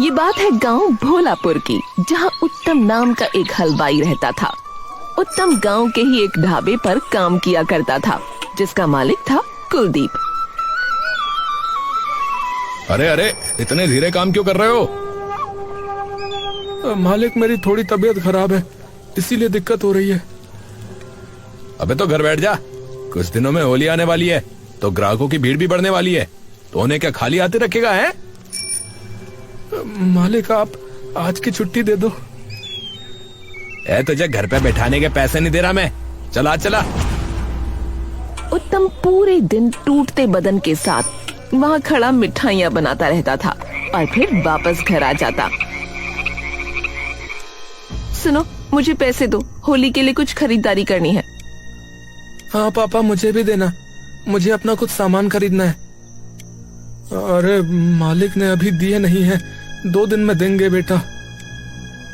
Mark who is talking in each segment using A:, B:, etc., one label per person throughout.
A: ये बात है गांव भोलापुर की, जहां उत्तम नाम का एक हलवाई रहता था। उत्तम गांव के ही एक ढाबे पर काम किया करता था, जिसका मालिक था कुलदीप।
B: अरे अरे, इतने धीरे काम क्यों कर रहे हो?
C: मालिक, मेरी थोड़ी तबीयत खराब है, इसीलिए दिक्कत हो रही है।
B: अबे तो घर बैठ जा। कुछ दिनों में होली आने वाली है, तो ग्राहकों की भीड़ भी बढ़ने वाली है। तो उन्हें क्या खाली हाथे रखेगा है?
C: मालिक, आप आज की छुट्टी दे दो।
B: तुझे घर पे बैठाने के पैसे नहीं दे रहा मैं। चला चला।
A: उत्तम पूरे दिन टूटते बदन के साथ वहाँ खड़ा मिठाइयाँ बनाता रहता था और फिर वापस घर आ जाता। सुनो, मुझे पैसे दो, होली के लिए कुछ खरीदारी करनी है।
C: हाँ पापा, मुझे भी देना, मुझे अपना कुछ सामान खरीदना है। अरे मालिक ने अभी दिए नहीं है, 2 दिन में देंगे बेटा।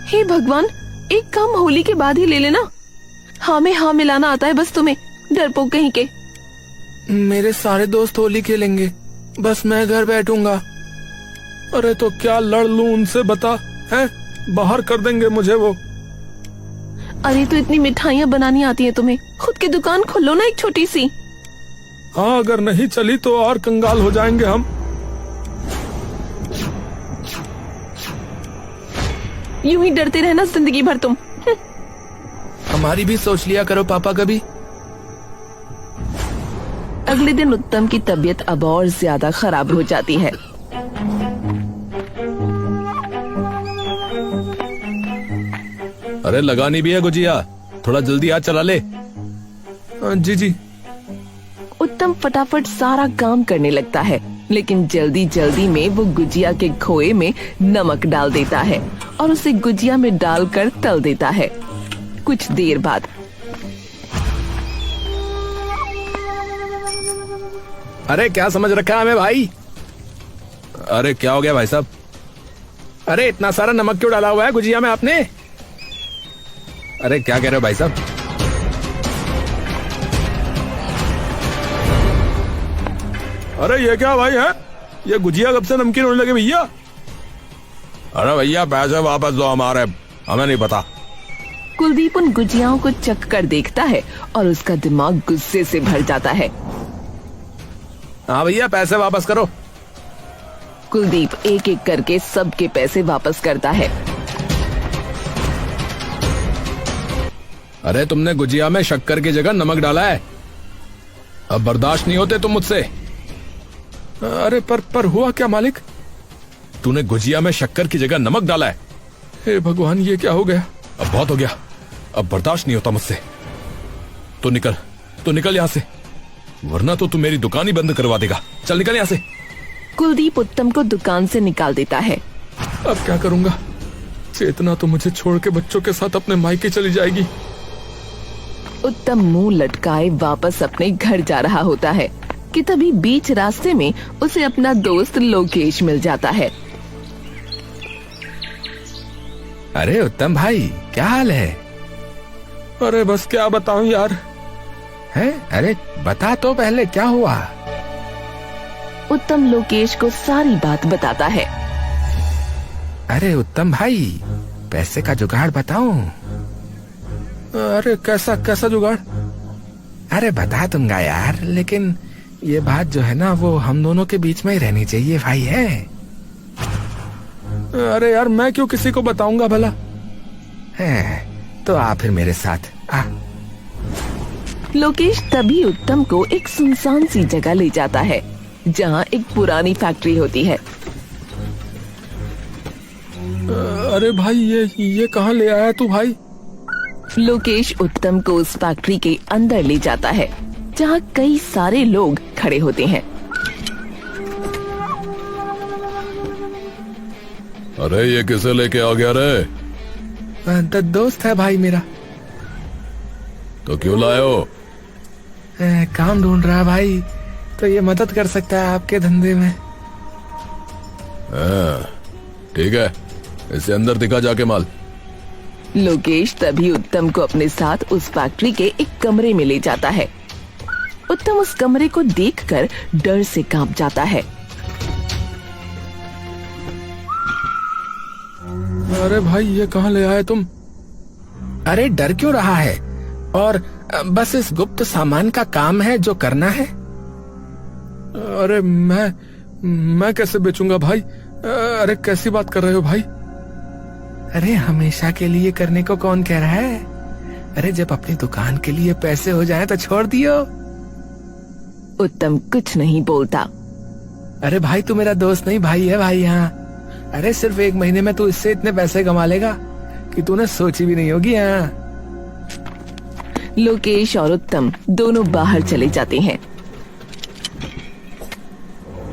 A: हे भगवान, एक काम होली के बाद ही ले लेना। हाँ में हाँ मिलाना आता है बस तुम्हें, डरपोक कहीं के।
C: मेरे सारे दोस्त होली खेलेंगे, बस मैं घर बैठूंगा। अरे तो क्या लड़ लूं उनसे, बता है? बाहर कर देंगे मुझे वो।
A: अरे तो इतनी मिठाइयाँ बनानी आती है तुम्हें, खुद की दुकान खोलो ना एक छोटी सी।
C: हाँ, अगर नहीं चली तो और कंगाल हो जाएंगे हम।
A: यूं ही डरते रहना जिंदगी भर तुम।
C: हमारी भी सोच लिया करो पापा कभी।
A: अगले दिन उत्तम की तबीयत अब और ज्यादा खराब हो जाती है।
B: अरे लगानी भी है गुजिया, थोड़ा जल्दी हाथ चला ले।
C: जी जी।
A: उत्तम फटाफट सारा काम करने लगता है, लेकिन जल्दी जल्दी में वो गुजिया के खोए में नमक डाल देता है और उसे गुजिया में डालकर तल देता है। कुछ देर बाद
B: अरे क्या समझ रखा है हमें भाई? अरे क्या हो गया भाई साहब? अरे इतना सारा नमक क्यों डाला हुआ है गुजिया में आपने? अरे क्या कह रहे हो भाई साहब?
C: अरे ये क्या भाई है? ये गुजिया कब से नमकीन होने लगे भैया?
B: अरे भैया पैसे वापस दो हमारे, हमें नहीं पता।
A: कुलदीप उन गुजियाओं को चख कर देखता है और उसका दिमाग गुस्से से भर जाता है।
B: हाँ भैया, पैसे वापस करो।
A: कुलदीप एक एक करके सबके पैसे वापस करता है।
B: अरे तुमने गुजिया में शक्कर की जगह नमक डाला है, अब बर्दाश्त नहीं होते तुम मुझसे।
C: अरे पर हुआ क्या मालिक?
B: तूने गुजिया में शक्कर की जगह नमक डाला है।
C: हे भगवान, ये क्या हो गया?
B: अब बहुत हो गया, अब बर्दाश्त नहीं होता मुझसे। तो निकल यहाँ से, वरना तो तू मेरी दुकान ही बंद करवा देगा। चल निकल यहाँ से।
A: कुलदीप उत्तम को दुकान से निकाल देता है।
C: अब क्या करूंगा? चेतना तो मुझे छोड़ के बच्चों के साथ अपने मायके चली जाएगी।
A: उत्तम मुंह लटकाए वापस अपने घर जा रहा होता है कि तभी बीच रास्ते में उसे अपना दोस्त लोकेश मिल जाता है।
B: अरे उत्तम भाई, क्या हाल है?
C: अरे बस क्या बताऊं यार।
B: है? अरे बता तो पहले, क्या हुआ?
A: उत्तम लोकेश को सारी बात बताता है।
B: अरे उत्तम भाई, पैसे का जुगाड़ बताऊं?
C: अरे कैसा जुगाड़?
B: अरे बता दूंगा यार, लेकिन ये बात जो है ना, वो हम दोनों के बीच में ही रहनी चाहिए भाई है।
C: अरे यार, मैं क्यों किसी को बताऊंगा भला?
B: है तो आ फिर मेरे साथ आ।
A: लोकेश तभी उत्तम को एक सुनसान सी जगह ले जाता है, जहाँ एक पुरानी फैक्ट्री होती है।
C: अरे भाई, ये कहाँ ले आया तू भाई?
A: लोकेश उत्तम को उस फैक्ट्री के अंदर ले जाता है, जहाँ कई सारे लोग खड़े होते हैं।
B: अरे ये किसे लेके आ गया रे?
C: दोस्त है भाई मेरा।
B: तो क्यों लाए हो?
C: काम ढूंढ रहा है भाई, तो ये मदद कर सकता है आपके धंधे में।
B: ठीक है, इसे अंदर दिखा जाके माल।
A: लोकेश तभी उत्तम को अपने साथ उस फैक्ट्री के एक कमरे में ले जाता है। उत्तम उस कमरे को देखकर डर से कांप जाता है।
C: अरे भाई ये कहाँ ले आए तुम?
B: अरे डर क्यों रहा है? और बस इस गुप्त सामान का काम है जो करना है।
C: अरे मैं कैसे बेचूंगा भाई? अरे कैसी बात कर रहे हो भाई?
B: अरे हमेशा के लिए करने को कौन कह रहा है? अरे जब अपनी दुकान के लिए पैसे हो जाए तो छोड़ दियो।
A: उत्तम कुछ नहीं बोलता।
B: अरे भाई तू मेरा दोस्त नहीं भाई है भाई। हाँ अरे सिर्फ 1 महीने में तू इससे इतने पैसे कमा लेगा कि तूने सोची भी नहीं होगी। हाँ
A: लोकेश और उत्तम दोनों बाहर चले जाते हैं।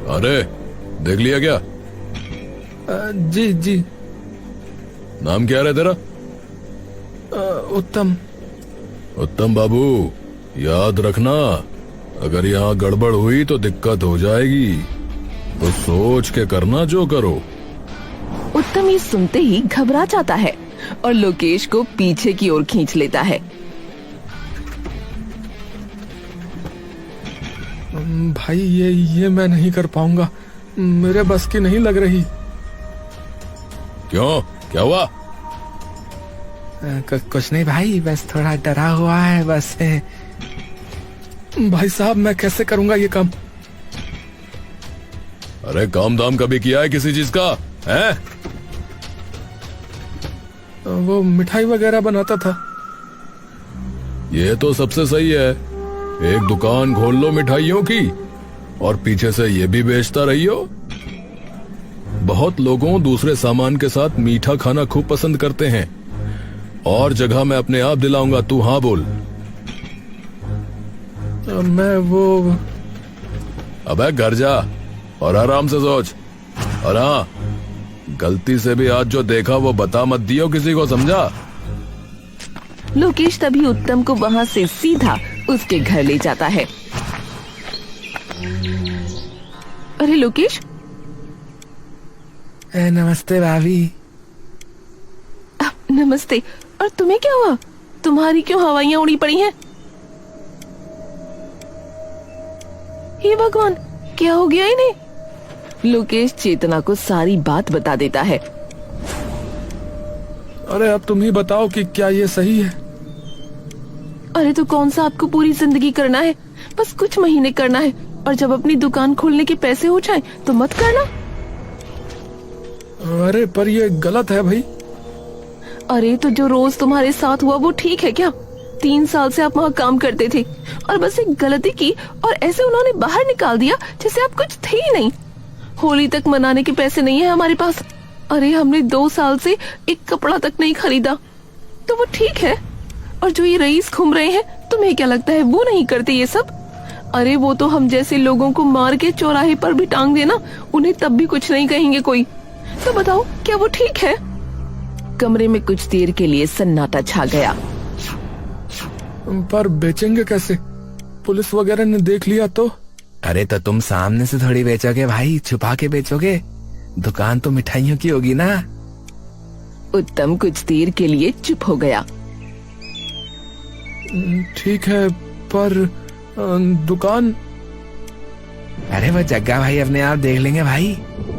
D: अरे देख लिया क्या?
C: जी जी।
D: नाम क्या है तेरा?
C: उत्तम।
D: उत्तम बाबू, याद रखना अगर यहाँ गड़बड़ हुई तो दिक्कत हो जाएगी, तो सोच के करना जो करो।
A: उत्तम ये सुनते ही घबरा जाता है और लोकेश को पीछे की ओर खींच लेता है।
C: भाई ये मैं नहीं कर पाऊंगा, मेरे बस की नहीं लग रही।
D: क्यों, क्या हुआ?
B: कुछ नहीं भाई, बस थोड़ा डरा हुआ है बस।
C: भाई साहब मैं कैसे करूंगा ये काम?
D: अरे काम दाम कभी किया है किसी चीज का है?
C: वो मिठाई वगैरह बनाता था।
D: ये तो सबसे सही है, एक दुकान खोल लो मिठाइयों की और पीछे से ये भी बेचता रहियो। बहुत लोगों दूसरे सामान के साथ मीठा खाना खूब पसंद करते हैं, और जगह मैं अपने आप दिलाऊंगा, तू हाँ बोल।
C: मैं वो
D: अबे घर जा और आराम से सोच, और हाँ गलती से भी आज जो देखा वो बता मत दियो किसी को, समझा?
A: लोकेश तभी उत्तम को वहाँ से सीधा उसके घर ले जाता है। अरे लोकेश।
B: नमस्ते भाभी।
A: नमस्ते। और तुम्हें क्या हुआ? तुम्हारी क्यों हवाइयाँ उड़ी पड़ी हैं? हे भगवान, क्या हो गया इन्हें? लोकेश चेतना को सारी बात बता देता है।
C: अरे अब तुम ही बताओ कि क्या ये सही है?
A: अरे तो कौन सा आपको पूरी जिंदगी करना है? बस कुछ महीने करना है, और जब अपनी दुकान खोलने के पैसे हो जाए तो मत करना।
C: अरे पर ये गलत है भाई।
A: अरे तो जो रोज तुम्हारे साथ हुआ वो ठीक है क्या? 3 साल से आप वहाँ काम करते थे और बस एक गलती की और ऐसे उन्होंने बाहर निकाल दिया जैसे आप कुछ थे ही नहीं। होली तक मनाने के पैसे नहीं है हमारे पास। अरे हमने 2 साल से एक कपड़ा तक नहीं खरीदा, तो वो ठीक है। और जो ये रईस घूम रहे हैं, तुम्हें क्या लगता है वो नहीं करते ये सब? अरे वो तो हम जैसे लोगों को मार के चौराहे पर भी टांग देना, उन्हें तब भी कुछ नहीं कहेंगे कोई। तो बताओ क्या वो ठीक है? कमरे में कुछ देर के लिए सन्नाटा छा गया।
C: पर बेचेंगे कैसे? पुलिस वगैरह ने देख लिया तो?
B: अरे तो तुम सामने से थोड़ी बेचोगे भाई, छुपा के बेचोगे। दुकान तो मिठाइयों की होगी ना।
A: उत्तम कुछ देर के लिए चुप हो गया।
C: ठीक है, पर दुकान?
B: अरे वो जग्गा भाई अपने आप देख लेंगे भाई,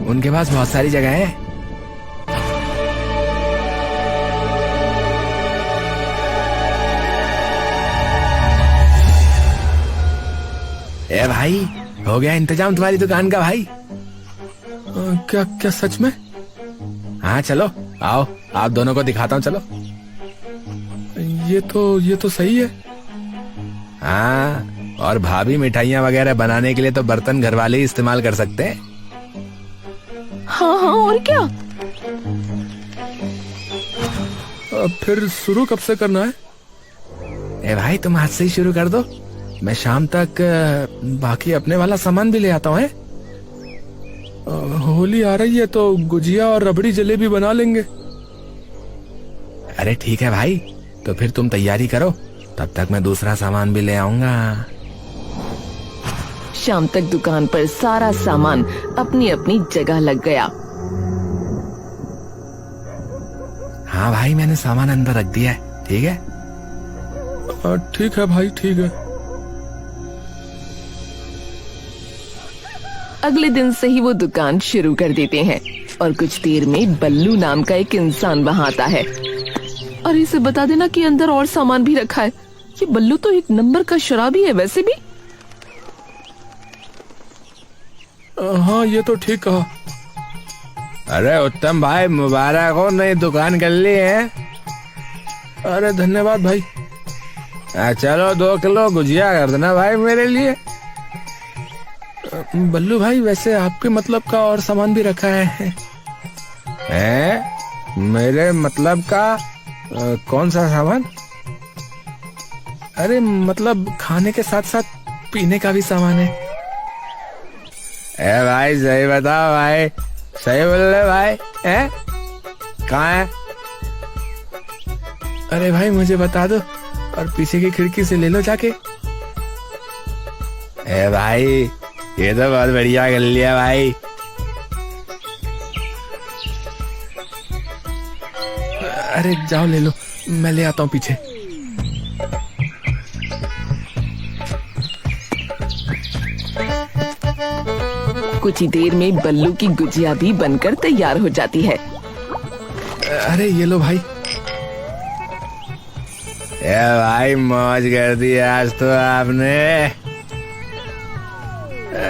B: उनके पास बहुत सारी जगह है। ए भाई, हो गया इंतजाम तुम्हारी दुकान का भाई।
C: क्या क्या सच में?
B: हाँ चलो आओ, आप दोनों को दिखाता हूँ, चलो।
C: ये तो सही है।
B: हाँ, और भाभी मिठाइयाँ वगैरह बनाने के लिए तो बर्तन घर वाले ही इस्तेमाल कर सकते हैं।
A: हाँ हाँ, और क्या?
C: फिर शुरू कब से करना है?
B: ए भाई तुम आज से ही शुरू कर दो, मैं शाम तक बाकी अपने वाला सामान भी ले आता हूँ।
C: होली आ रही है तो गुजिया और रबड़ी जलेबी बना लेंगे।
B: अरे ठीक है भाई, तो फिर तुम तैयारी करो, तब तक मैं दूसरा सामान भी ले आऊंगा।
A: शाम तक दुकान पर सारा सामान अपनी अपनी जगह लग गया।
B: हाँ भाई, मैंने सामान अंदर रख दिया है, ठीक है?
C: ठीक है भाई, ठीक है।
A: अगले दिन से ही वो दुकान शुरू कर देते हैं। और कुछ देर में बल्लू नाम का एक इंसान वहाँ आता है। और इसे बता देना कि अंदर और सामान भी रखा है। ये बल्लू तो एक नंबर का शराबी है वैसे भी।
C: हाँ ये तो ठीक कहा।
B: अरे उत्तम भाई, मुबारक हो, नई दुकान कर ली है।
C: अरे धन्यवाद भाई।
B: चलो 2 किलो गुजिया कर देना भाई मेरे लिए।
C: बल्लू भाई वैसे आपके मतलब का और सामान भी रखा है।
B: मेरे मतलब का कौन सा सामान?
C: अरे मतलब खाने के साथ साथ पीने का भी सामान है।
B: भाई सही बताओ भाई, सही बोल रहे भाई। कहाँ है?
C: अरे भाई मुझे बता दो और पीछे की खिड़की से ले लो जाके।
B: भाई ये तो बहुत बढ़िया कर लिया भाई।
C: अरे जाओ ले लो, मैं ले आता हूँ पीछे।
A: कुछ ही देर में बल्लू की गुजिया भी बनकर तैयार हो जाती है।
C: अरे ये लो भाई।
B: भाई मौज कर दी आज तो आपने।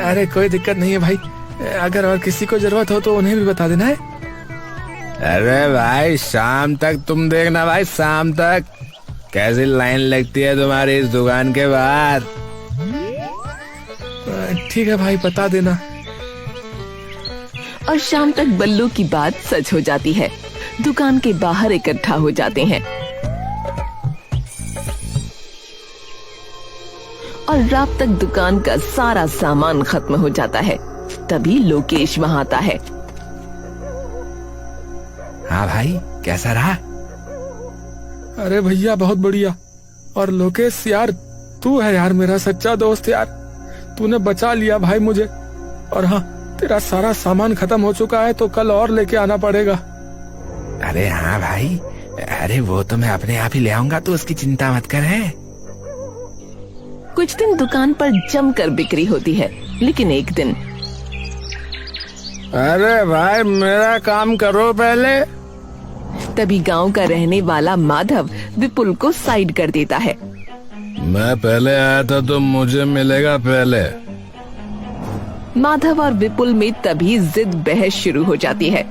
C: अरे कोई दिक्कत नहीं है भाई, अगर और किसी को जरूरत हो तो उन्हें भी बता देना है।
B: अरे भाई शाम तक तुम देखना भाई, शाम तक कैसी लाइन लगती है तुम्हारी इस दुकान के बाहर।
C: ठीक है भाई, बता देना।
A: और शाम तक बल्लू की बात सच हो जाती है। दुकान के बाहर इकट्ठा हो जाते हैं और रात तक दुकान का सारा सामान खत्म हो जाता है। तभी लोकेश वहाँ आता है।
B: हाँ भाई कैसा रहा?
C: अरे भैया बहुत बढ़िया। और लोकेश यार, तू है यार मेरा सच्चा दोस्त यार। तूने बचा लिया भाई मुझे। और हाँ, तेरा सारा सामान खत्म हो चुका है तो कल और लेके आना पड़ेगा।
B: अरे हाँ भाई, अरे वो तो मैं अपने आप ही ले आऊंगा, तो उसकी चिंता मत कर। है
A: कुछ दिन दुकान पर जमकर बिक्री होती है, लेकिन एक दिन
B: अरे भाई मेरा काम करो पहले।
A: तभी गांव का रहने वाला माधव विपुल को साइड कर देता है।
D: मैं पहले आया था तो मुझे मिलेगा पहले।
A: माधव और विपुल में तभी जिद बहस शुरू हो जाती है।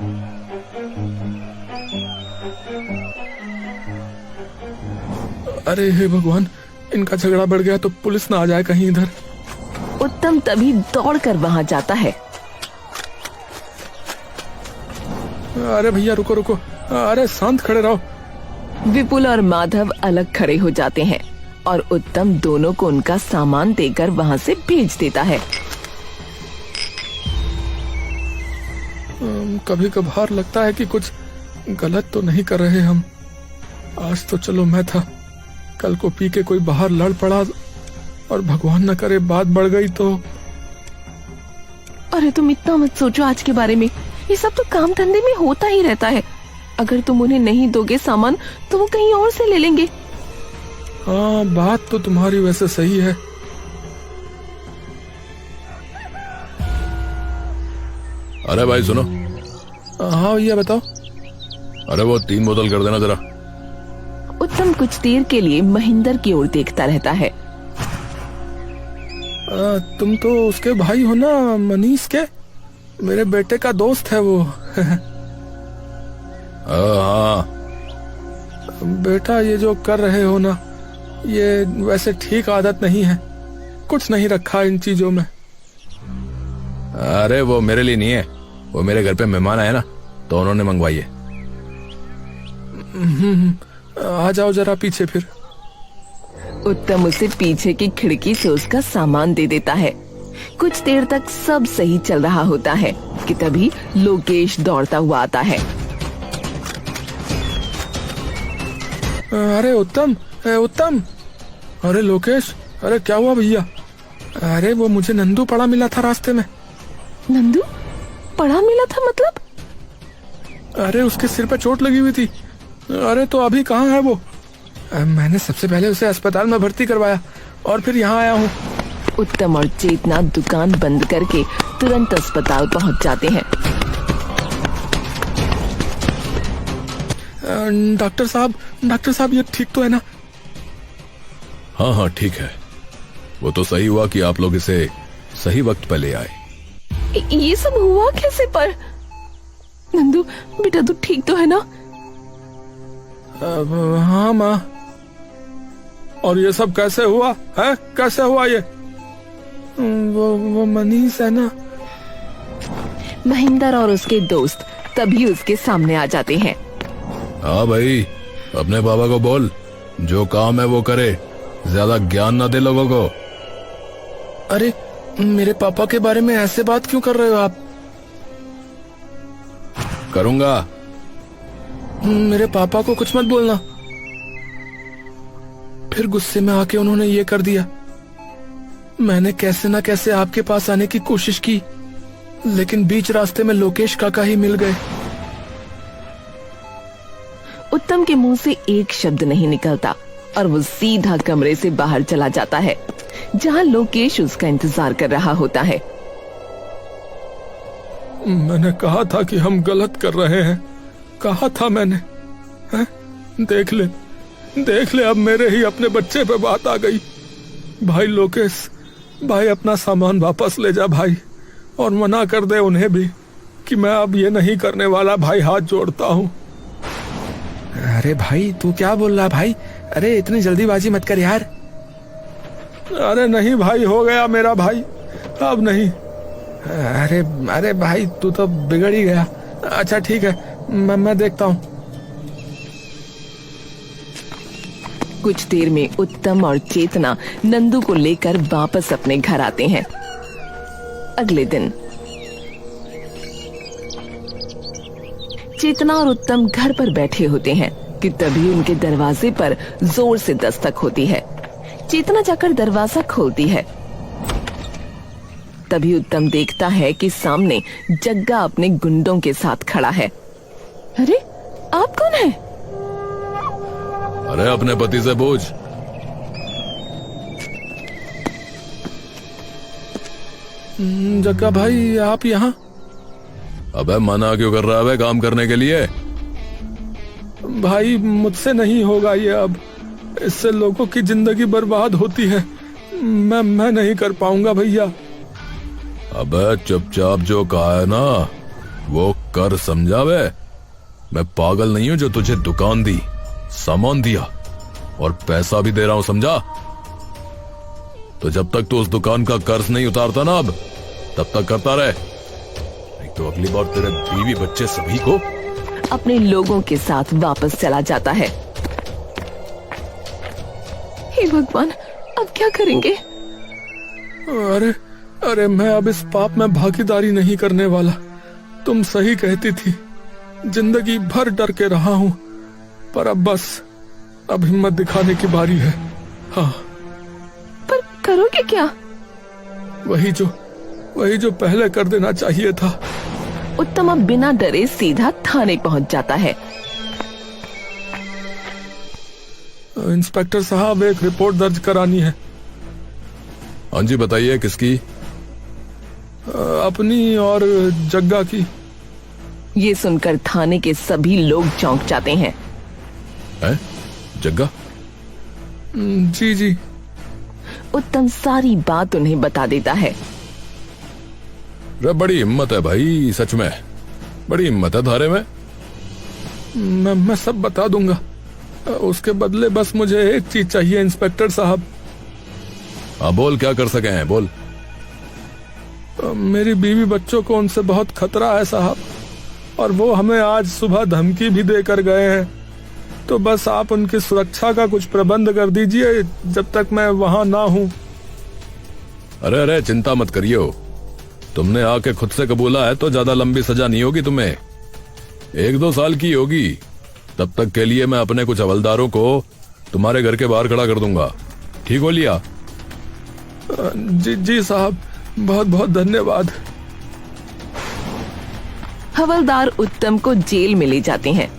C: अरे हे भगवान, इनका झगड़ा बढ़ गया तो पुलिस ना आ जाए कहीं इधर।
A: उत्तम तभी दौड़कर वहां जाता है।
C: अरे भैया रुको रुको, अरे शांत खड़े रहो।
A: विपुल और माधव अलग खड़े हो जाते हैं और उत्तम दोनों को उनका सामान देकर वहां से भेज देता है।
C: कभी कभार लगता है कि कुछ गलत तो नहीं कर रहे हम। आज तो चलो मैं था, कल को पी के कोई बाहर लड़ पड़ा और भगवान न करे बात बढ़ गई तो।
A: अरे तुम इतना मत सोचो आज के बारे में, ये सब तो काम धंधे में होता ही रहता है। अगर तुम उन्हें नहीं दोगे सामान तो वो कहीं और से ले लेंगे।
C: हाँ बात तो तुम्हारी वैसे सही है।
D: अरे भाई सुनो।
C: हाँ भैया बताओ।
D: अरे वो 3 बोतल कर देना जरा।
A: उत्तम कुछ देर के लिए महेंद्र की ओर देखता रहता है।
C: तुम तो उसके भाई हो ना, मनीष के? मेरे बेटे का दोस्त है वो।
D: हाँ
C: बेटा ये जो कर रहे हो ना, ये वैसे ठीक आदत नहीं है। कुछ नहीं रखा इन चीजों में।
D: अरे वो मेरे लिए नहीं है, वो मेरे घर पे मेहमान आए ना तो उन्होंने मंगवाई है।
C: आ जाओ जरा पीछे फिर।
A: उत्तम उसे पीछे की खिड़की से उसका सामान दे देता है। कुछ देर तक सब सही चल रहा होता है कि तभी लोकेश दौड़ता हुआ आता है।
C: अरे उत्तम, उत्तम। अरे लोकेश, अरे क्या हुआ भैया? अरे वो मुझे नंदू पड़ा मिला था रास्ते में।
A: नंदू पड़ा मिला था मतलब?
C: अरे उसके सिर पे चोट लगी हुई थी। अरे तो अभी कहाँ है वो? मैंने सबसे पहले उसे अस्पताल में भर्ती करवाया और फिर यहाँ आया हूँ।
A: उत्तम और चेतना दुकान बंद करके तुरंत अस्पताल पहुँच जाते हैं।
C: डॉक्टर साहब ये ठीक तो है ना?
D: हाँ हाँ ठीक है। वो तो सही हुआ कि आप लोग इसे सही वक्त पे ले आए।
A: ये सब हुआ कैसे पर? नंदू बेटा तू ठीक तो है ना?
C: हाँ माँ। और ये सब कैसे हुआ है? कैसे हुआ ये? वो मनीष है ना?
A: महेंद्र और उसके दोस्त तभी उसके सामने आ जाते हैं।
D: हाँ भाई, अपने बाबा को बोल जो काम है वो करे, ज्यादा ज्ञान ना दे लोगों को।
C: अरे मेरे पापा के बारे में ऐसे बात क्यों कर रहे हो आप?
D: करूंगा।
C: मेरे पापा को कुछ मत बोलना। फिर गुस्से में आके उन्होंने ये कर दिया। मैंने कैसे ना कैसे आपके पास आने की कोशिश की, लेकिन बीच रास्ते में लोकेश काका ही मिल गए।
A: उत्तम के मुंह से एक शब्द नहीं निकलता और वो सीधा कमरे से बाहर चला जाता है, जहां लोकेश उसका इंतजार कर रहा होता है।
C: मैंने कहा था कि हम गलत कर रहे हैं, कहा था मैंने। हैं? देख ले अब मेरे ही अपने बच्चे पे बात आ गई। भाई लोकेश, भाई अपना सामान वापस ले जा भाई, और मना कर दे उन्हें भी कि मैं अब ये नहीं करने वाला। भाई हाथ जोड़ता हूँ। अरे भाई तू क्या बोल रहा भाई? अरे इतनी जल्दीबाजी मत कर यार। अरे नहीं भाई, हो गया मेरा भाई, अब नहीं। अरे भाई तू तो बिगड़ ही गया। अच्छा ठीक है, मैं देखता हूँ।
A: कुछ देर में उत्तम और चेतना नंदू को लेकर वापस अपने घर आते हैं। अगले दिन चेतना और उत्तम घर पर बैठे होते हैं कि तभी उनके दरवाजे पर जोर से दस्तक होती है। चेतना जाकर दरवाजा खोलती है। तभी उत्तम देखता है कि सामने जग्गा अपने गुंडों के साथ खड़ा है। अरे आप कौन हैं?
D: अरे अपने पति से पूछ।
C: जग्गा भाई आप यहाँ?
D: अबे मना क्यों कर रहा है काम करने के लिए?
C: भाई मुझसे नहीं होगा ये अब, इससे लोगों की जिंदगी बर्बाद होती है। मैं नहीं कर पाऊंगा भैया।
D: अबे चुपचाप जो कहा है ना वो कर, समझा बे? मैं पागल नहीं हूं जो तुझे दुकान दी, सामान दिया और पैसा भी दे रहा हूं, समझा? तो जब तक तू उस दुकान का कर्ज नहीं उतारता ना अब, तब तक करता रहे, नहीं तो अगली बार तेरे बीवी बच्चे सभी को
A: अपने लोगों के साथ वापस चला जाता है। हे भगवान, अब क्या करेंगे?
C: अरे मैं अब इस पाप में भागीदारी नहीं करने वाला। तुम सही कहती थी, जिंदगी भर डर के रहा हूं, पर अब बस अब हिम्मत दिखाने की बारी है। हाँ।
A: पर करोगे क्या?
C: वही जो पहले कर देना चाहिए था।
A: उत्तम अब बिना डरे सीधा थाने पहुंच जाता है।
C: इंस्पेक्टर साहब, एक रिपोर्ट दर्ज करानी है।
D: हाँ जी बताइए, किसकी?
C: अपनी और जग्गा की।
A: ये सुनकर थाने के सभी लोग चौंक जाते हैं।
D: जग्गा?
C: जी।
A: उत्तम सारी बात उन्हें बता देता है।
D: बड़ी हिम्मत है भाई, सच में बड़ी हिम्मत है थारे में।
C: मैं सब बता दूंगा, उसके बदले बस मुझे एक चीज चाहिए इंस्पेक्टर साहब।
D: हाँ बोल, क्या कर सके हैं, बोल।
C: मेरी बीवी बच्चों को उनसे बहुत खतरा है साहब, और वो हमें आज सुबह धमकी भी देकर गए हैं। तो बस आप उनकी सुरक्षा का कुछ प्रबंध कर दीजिए जब तक मैं वहां ना हूं।
D: अरे चिंता मत करियो, तुमने आके खुद से कबूला है तो ज्यादा लंबी सजा नहीं होगी तुम्हें, 1-2 साल की होगी। तब तक के लिए मैं अपने कुछ हवलदारों को तुम्हारे घर के बाहर खड़ा कर दूंगा, ठीक हो लिया?
C: जी साहब, बहुत बहुत धन्यवाद।
A: हवलदार उत्तम को जेल में ले जाते हैं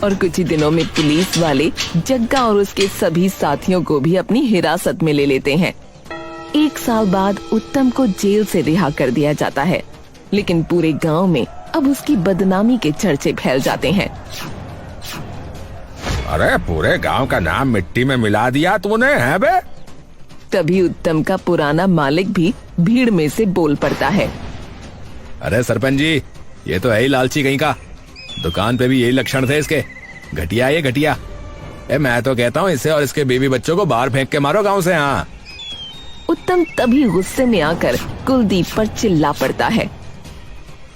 A: और कुछ ही दिनों में पुलिस वाले जग्गा और उसके सभी साथियों को भी अपनी हिरासत में ले लेते हैं। 1 साल बाद उत्तम को जेल से रिहा कर दिया जाता है, लेकिन पूरे गांव में अब उसकी बदनामी के चर्चे फैल जाते हैं।
B: अरे पूरे गांव का नाम मिट्टी में मिला दिया तूने, है बे?
A: तभी उत्तम का पुराना मालिक भी भीड़ में से बोल पड़ता है।
B: अरे सरपंच जी, ये तो है ही लालची कहीं का। दुकान पे भी यही लक्षण थे इसके। घटिया ये घटिया। मैं तो कहता हूँ इसे और इसके बीवी बच्चों को बाहर फेंक के मारो गांव से। हाँ।
A: उत्तम तभी गुस्से में आकर कुलदीप पर चिल्ला पड़ता है।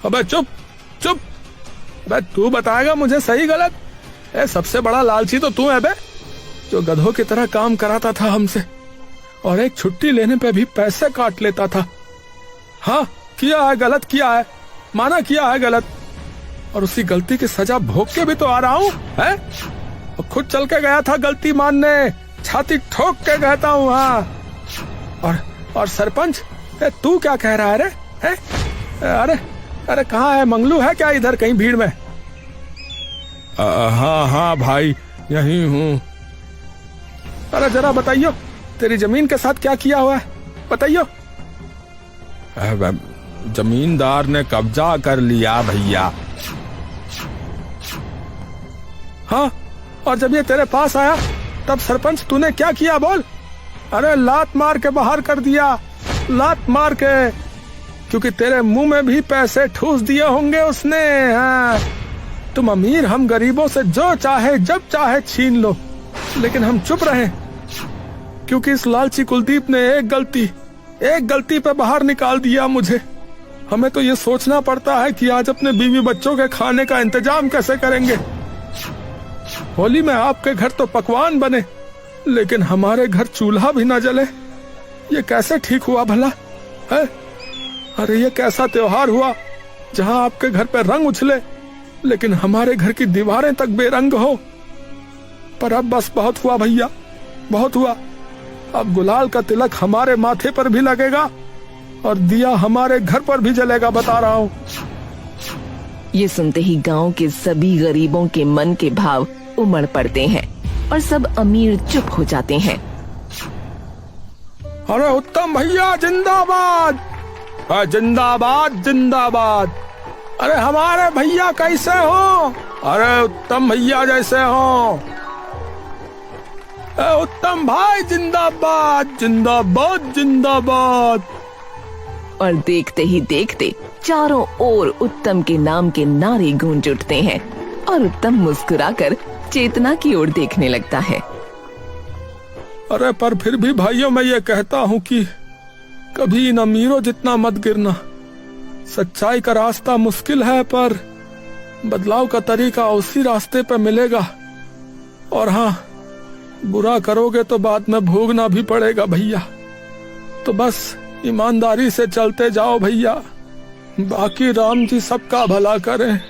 C: अबे चुप चुप, अबे तू बताएगा मुझे सही गलत? सबसे बड़ा लालची तो तू है बे, जो गधों की तरह काम कराता था हमसे और एक छुट्टी लेने पे भी पैसे काट लेता था। हाँ, किया है, गलत किया है, माना किया है गलत, और उसी गलती की सजा भोग के भी तो आ रहा हूँ। है और खुद चल के गया था गलती मानने, छाती ठोक के कहता हूँ। हाँ, और सरपंच, तू क्या कह रहा है रे? है? अरे अरे कहाँ है? मंगलू है क्या इधर कहीं भीड़ में? हाँ हाँ भाई, यही हूँ। अरे जरा बताइयो, तेरी जमीन के साथ क्या किया हुआ है, बताइयो। जमींदार ने कब्जा कर लिया भैया। हाँ, और जब ये तेरे पास आया तब सरपंच तूने क्या किया बोल? अरे लात मार के बाहर कर दिया, लात मार के, क्योंकि तेरे मुंह में भी पैसे ठूस दिए होंगे उसने। हाँ, तुम अमीर, हम गरीबों से जो चाहे जब चाहे छीन लो, लेकिन हम चुप रहे क्योंकि इस लालची कुलदीप ने एक गलती पे बाहर निकाल दिया मुझे। हमें तो ये सोचना पड़ता है कि आज अपने बीवी बच्चों के खाने का इंतजाम कैसे करेंगे। होली में आपके घर तो पकवान बने, लेकिन हमारे घर चूल्हा भी ना जले। ये कैसे ठीक हुआ भला है? अरे ये कैसा त्योहार हुआ जहां आपके घर पे रंग उछले, लेकिन हमारे घर की दीवारें तक बेरंग हो। पर अब बस बहुत हुआ भैया, बहुत हुआ। अब गुलाल का तिलक हमारे माथे पर भी लगेगा और दिया हमारे घर पर भी जलेगा, बता रहा हूँ।
A: ये सुनते ही गांव के सभी गरीबों के मन के भाव उमड़ पड़ते हैं और सब अमीर चुप हो जाते हैं।
C: अरे उत्तम भैया जिंदाबाद, जिंदाबाद जिंदाबाद। अरे हमारे भैया कैसे हो? अरे उत्तम भैया जैसे हो। उत्तम भाई जिंदाबाद जिंदाबाद जिंदाबाद।
A: और देखते ही देखते चारों ओर उत्तम के नाम के नारे गूंज उठते हैं और उत्तम मुस्कुराकर चेतना की ओर देखने लगता है।
C: अरे पर फिर भी भाइयों मैं ये कहता हूँ कि कभी इन अमीरों जितना मत गिरना। सच्चाई का रास्ता मुश्किल है, पर बदलाव का तरीका उसी रास्ते पर मिलेगा। और हाँ, बुरा करोगे तो बाद में भोगना भी पड़ेगा भैया। तो बस ईमानदारी से चलते जाओ भैया, बाकी राम जी सबका भला करें।